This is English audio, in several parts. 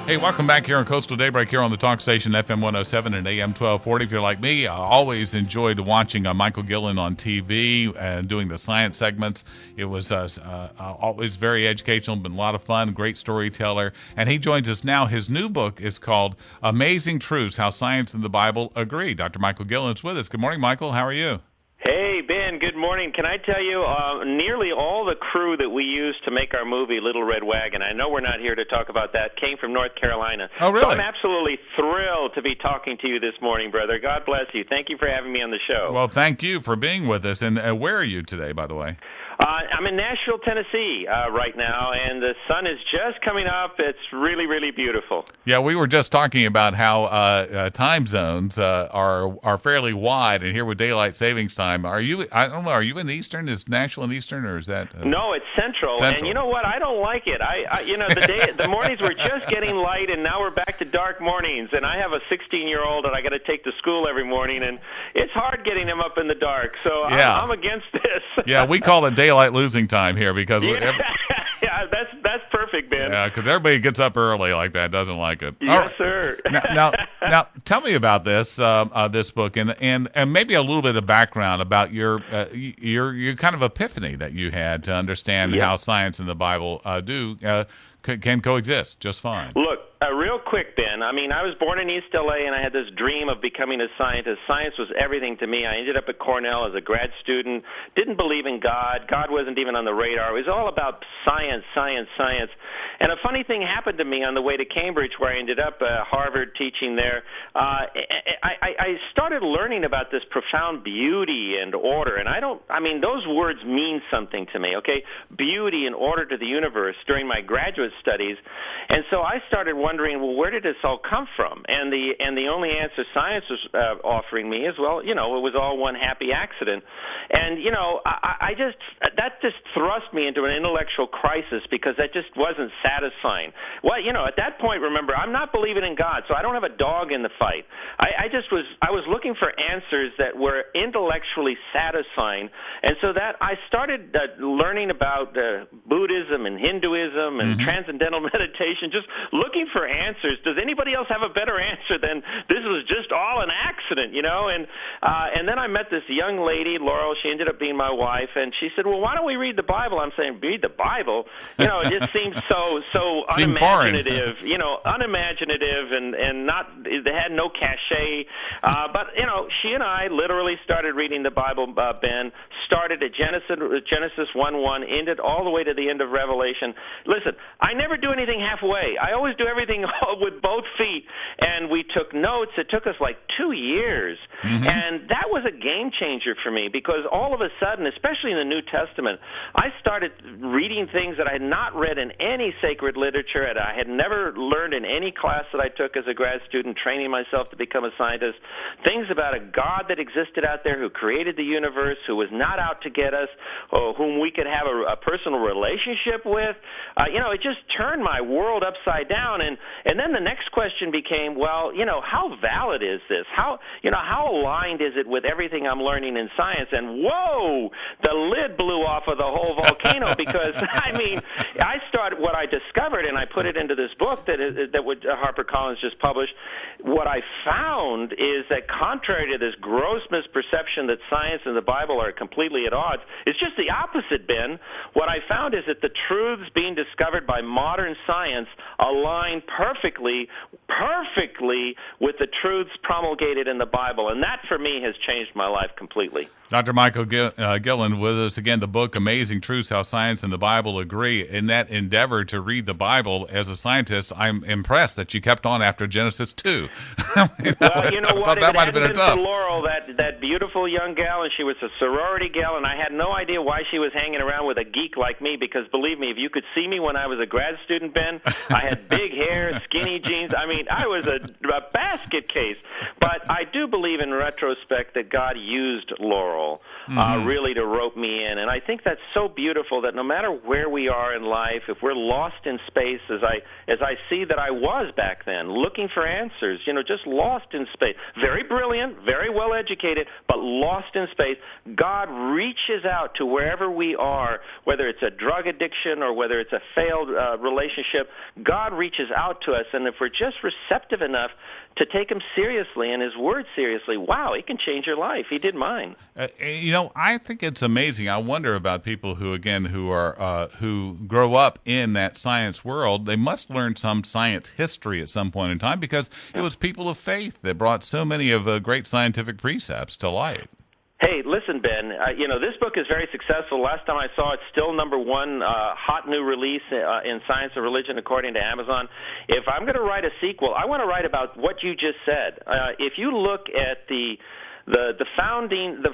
Hey, welcome back here on Coastal Daybreak here on the talk station FM 107 and AM 1240. If you're like me, I always enjoyed watching Michael Guillen on TV and doing the science segments. It was always very educational, been a lot of fun, great storyteller. And he joins us now. His new book is called Amazing Truths, How Science and the Bible Agree. Dr. Michael Guillen is with us. Good morning, Michael. How are you? Hey, Ben, good morning. Can I tell you, nearly all the crew that we used to make our movie Little Red Wagon, I know we're not here to talk about that, came from North Carolina. Oh, really? So I'm absolutely thrilled to be talking to you this morning, brother. God bless you. Thank you for having me on the show. Well, thank you for being with us. And where are you today, by the way? I'm in Nashville, Tennessee right now, and the sun is just coming up. It's really, really beautiful. Yeah, we were just talking about how time zones are fairly wide, and here with daylight savings time, are you? I don't know. Are you in Eastern? Is Nashville in Eastern, or is that? No, it's Central. And you know what? I don't like it. The mornings were just getting light, and now we're back to dark mornings. And I have a 16-year-old that I got to take to school every morning, and it's hard getting him up in the dark. So yeah. I'm against this. Yeah, we call it daylight losing time here because yeah, that's perfect, Ben. Yeah, because everybody gets up early like that, doesn't like it. Yes, sir. Now, tell me about this book and maybe a little bit of background about your kind of epiphany that you had to understand how science and the Bible can coexist just fine. Look, real quick, Ben. I mean, I was born in East L.A., and I had this dream of becoming a scientist. Science was everything to me. I ended up at Cornell as a grad student, didn't believe in God. God wasn't even on the radar. It was all about science, science, science. And a funny thing happened to me on the way to Cambridge, where I ended up Harvard teaching there. I started learning about this profound beauty and order. And those words mean something to me, okay? Beauty and order to the universe during my graduate studies. And so I started wondering, well, where did this all come from? And the only answer science was offering me is, well, it was all one happy accident. And, that just thrust me into an intellectual crisis because that just wasn't satisfying. Well, at that point, remember, I'm not believing in God, so I don't have a dog in the fight. I was looking for answers that were intellectually satisfying. And so that I started learning about Buddhism and Hinduism and transcendental meditation, just looking for answers. Does anybody else have a better answer than this was just all an accident, And then I met this young lady, Laurel. She ended up being my wife, and she said, well, why don't we read the Bible? I'm saying, read the Bible? It just seems so unimaginative, unimaginative and not, they had no cachet. But, she and I literally started reading the Bible, Ben, started at Genesis 1:1, ended all the way to the end of Revelation. Listen, I never do anything halfway. I always do everything with both feet, and we took notes. It took us like 2 years, and that was a game changer for me because all of a sudden, especially in the New Testament, I started reading things that I had not read in any sacred literature, and I had never learned in any class that I took as a grad student, training myself to become a scientist, things about a God that existed out there who created the universe, who was not out to get us, or whom we could have a personal relationship with. It just turned my world upside down, and then the next question became, well, how valid is this? How aligned is it with everything I'm learning in science? And whoa, the lid blew off of the whole volcano because I started what I discovered, and I put it into this book that HarperCollins just published. What I found is that contrary to this gross misperception that science and the Bible are completely at odds, it's just the opposite, Ben. What I found is that the truths being discovered by modern science align perfectly with the truths promulgated in the Bible, and that for me has changed my life completely. Dr. Michael Guillen with us again, the book Amazing Truths, How Science and the Bible Agree. In that endeavor to read the Bible as a scientist, I'm impressed that you kept on after Genesis 2. Well, you know what? That might have been tough. For Laurel, that beautiful young gal, and she was a sorority gal, and I had no idea why she was hanging around with a geek like me because, believe me, if you could see me when I was a grad student, Ben, I had big hair, skinny jeans. I was a basket case. But I do believe in retrospect that God used Laurel really to rope me in. And I think that's so beautiful that no matter where we are in life, if we're lost in space, as I see that I was back then, looking for answers, just lost in space, very brilliant, very well educated, but lost in space, God reaches out to wherever we are, whether it's a drug addiction or whether it's a failed relationship. God reaches out out to us, and if we're just receptive enough to take him seriously and his word seriously, wow, he can change your life. He did mine. I think it's amazing. I wonder about people who grow up in that science world. They must learn some science history at some point in time, because it was people of faith that brought so many of great scientific precepts to light. Hey, listen, Ben, this book is very successful. Last time I saw it, still number one hot new release in Science and Religion according to Amazon. If I'm going to write a sequel, I want to write about what you just said. If you look at the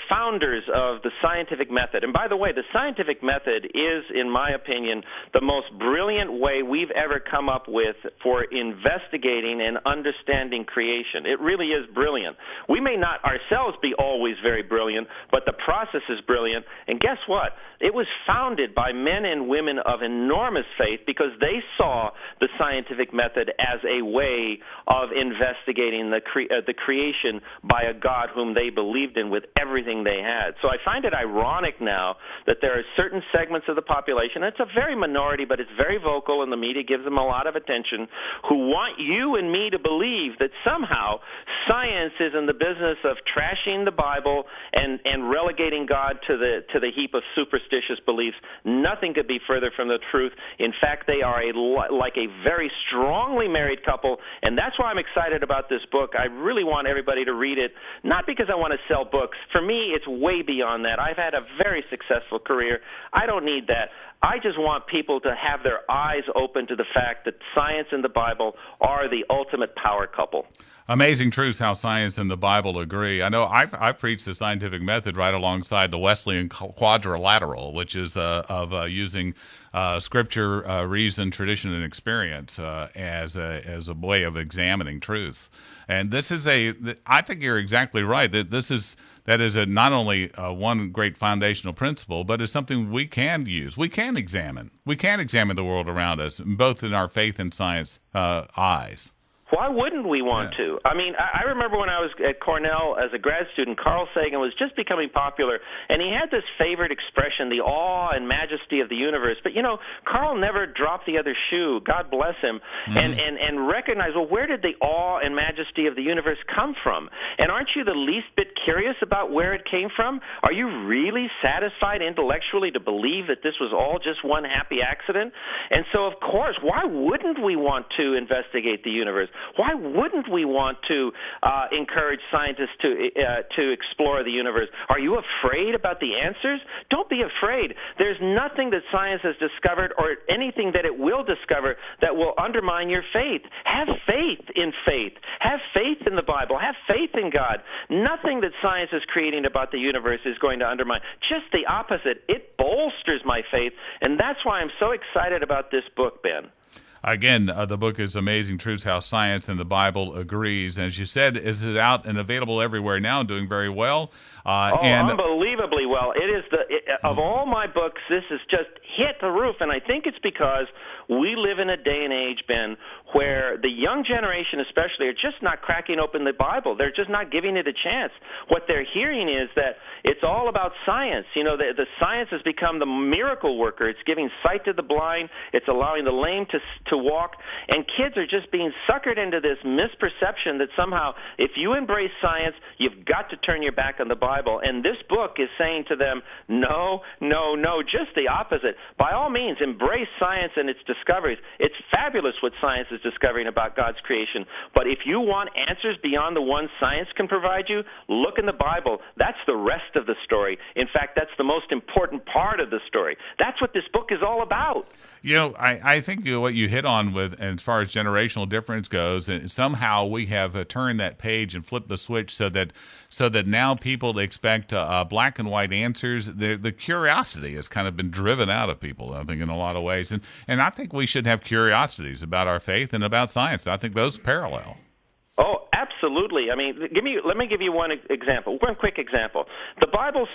founders of the scientific method. And by the way, the scientific method is, in my opinion, the most brilliant way we've ever come up with for investigating and understanding creation. It really is brilliant. We may not ourselves be always very brilliant, but the process is brilliant. And guess what? It was founded by men and women of enormous faith because they saw the scientific method as a way of investigating the creation by a God whom they believed in with everything they had. So I find it ironic now that there are certain segments of the population, it's a very minority, but it's very vocal, and the media gives them a lot of attention, who want you and me to believe that somehow science is in the business of trashing the Bible and relegating God to the heap of superstitious beliefs. Nothing could be further from the truth. In fact, they are like a very strongly married couple, and that's why I'm excited about this book. I really want everybody to read it, not because I want to sell books. For me, it's way beyond that. I've had a very successful career. I don't need that. I just want people to have their eyes open to the fact that science and the Bible are the ultimate power couple. Amazing truths how science and the Bible agree. I know I've preached the scientific method right alongside the Wesleyan quadrilateral, which is of using scripture, reason, tradition, and experience as a way of examining truth. And this is I think you're exactly right that that is not only one great foundational principle, but it's something we can use. We can examine. We can examine the world around us, both in our faith and science eyes. Why wouldn't we want to? I mean, I remember when I was at Cornell as a grad student, Carl Sagan was just becoming popular, and he had this favorite expression, the awe and majesty of the universe. But, Carl never dropped the other shoe, God bless him, and recognized, well, where did the awe and majesty of the universe come from? And aren't you the least bit curious about where it came from? Are you really satisfied intellectually to believe that this was all just one happy accident? And so, of course, why wouldn't we want to investigate the universe? Why wouldn't we want to encourage scientists to explore the universe? Are you afraid about the answers? Don't be afraid. There's nothing that science has discovered or anything that it will discover that will undermine your faith. Have faith in faith. Have faith in the Bible. Have faith in God. Nothing that science is creating about the universe is going to undermine. Just the opposite. It bolsters my faith, and that's why I'm so excited about this book, Ben. Again, the book is Amazing Truths, How Science and the Bible Agrees. And as you said, is it out and available everywhere now, doing very well? Unbelievably well. It is of all my books, this has just hit the roof, and I think it's because we live in a day and age, Ben, where the young generation especially are just not cracking open the Bible. They're just not giving it a chance. What they're hearing is that it's all about science. The science has become the miracle worker. It's giving sight to the blind. It's allowing the lame to walk. And kids are just being suckered into this misperception that somehow if you embrace science, you've got to turn your back on the Bible. And this book is saying to them, no, just the opposite. By all means, embrace science and its discoveries. It's fabulous what science is discovering about God's creation. But if you want answers beyond the ones science can provide you, look in the Bible. That's the rest of the story. In fact, that's the most important part of the story. That's what this book is all about. I think what you hit on with, as far as generational difference goes, and somehow we have turned that page and flipped the switch so that now people expect black and white answers. The curiosity has kind of been driven out of people, I think, in a lot of ways. And I think we should have curiosities about our faith and about science. I think those parallel. Oh, absolutely. I mean, let me give you one quick example. The Bible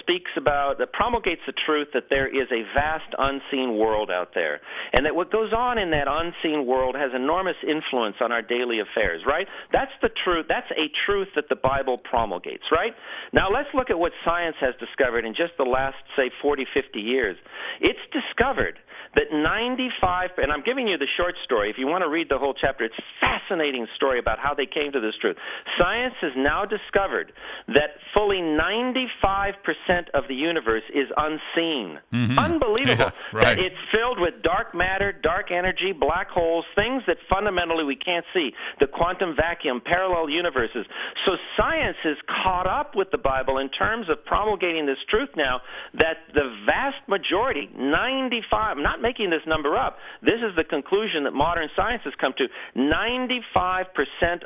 promulgates the truth that there is a vast unseen world out there, and that what goes on in that unseen world has enormous influence on our daily affairs, right? That's the truth. That's a truth that the Bible promulgates, right? Now, let's look at what science has discovered in just the last, say, 40, 50 years. It's discovered that 95, and I'm giving you the short story. If you want to read the whole chapter, it's a fascinating story about how they came to this truth. Science has now discovered that fully 95% of the universe is unseen. Mm-hmm. Unbelievable. Yeah, right. That it's filled with dark matter, dark energy, black holes, things that fundamentally we can't see, the quantum vacuum, parallel universes. So science is caught up with the Bible in terms of promulgating this truth now that the vast majority, 95, I'm not making this number up, this is the conclusion that modern science has come to, 95%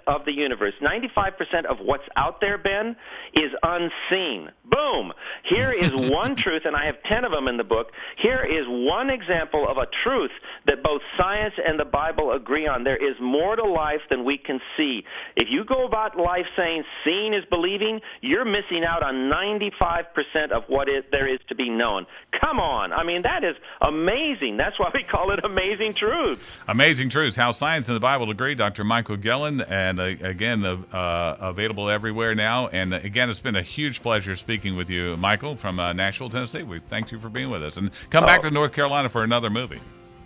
of the universe, 95% of what's out there, Ben, is unseen. Boom! Here is one truth, and I have 10 of them in the book. Here is one example of a truth that both science and the Bible agree on. There is more to life than we can see. If you go about life saying seeing is believing, you're missing out on 95% of what there is to be known. Come on. I mean, that is amazing. That's why we call it Amazing Truths. Amazing Truths, How Science and the Bible Agree. Dr. Michael Guillen, and again, available everywhere now. And again, it's been a huge pleasure speaking with you, Michael, from Nashville, Tennessee. We thank you for being with us. And come back to North Carolina for another movie.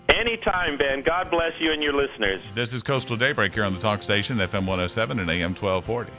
Anytime, Ben. God bless you and your listeners. This is Coastal Daybreak here on the Talk Station, FM 107 and AM 1240.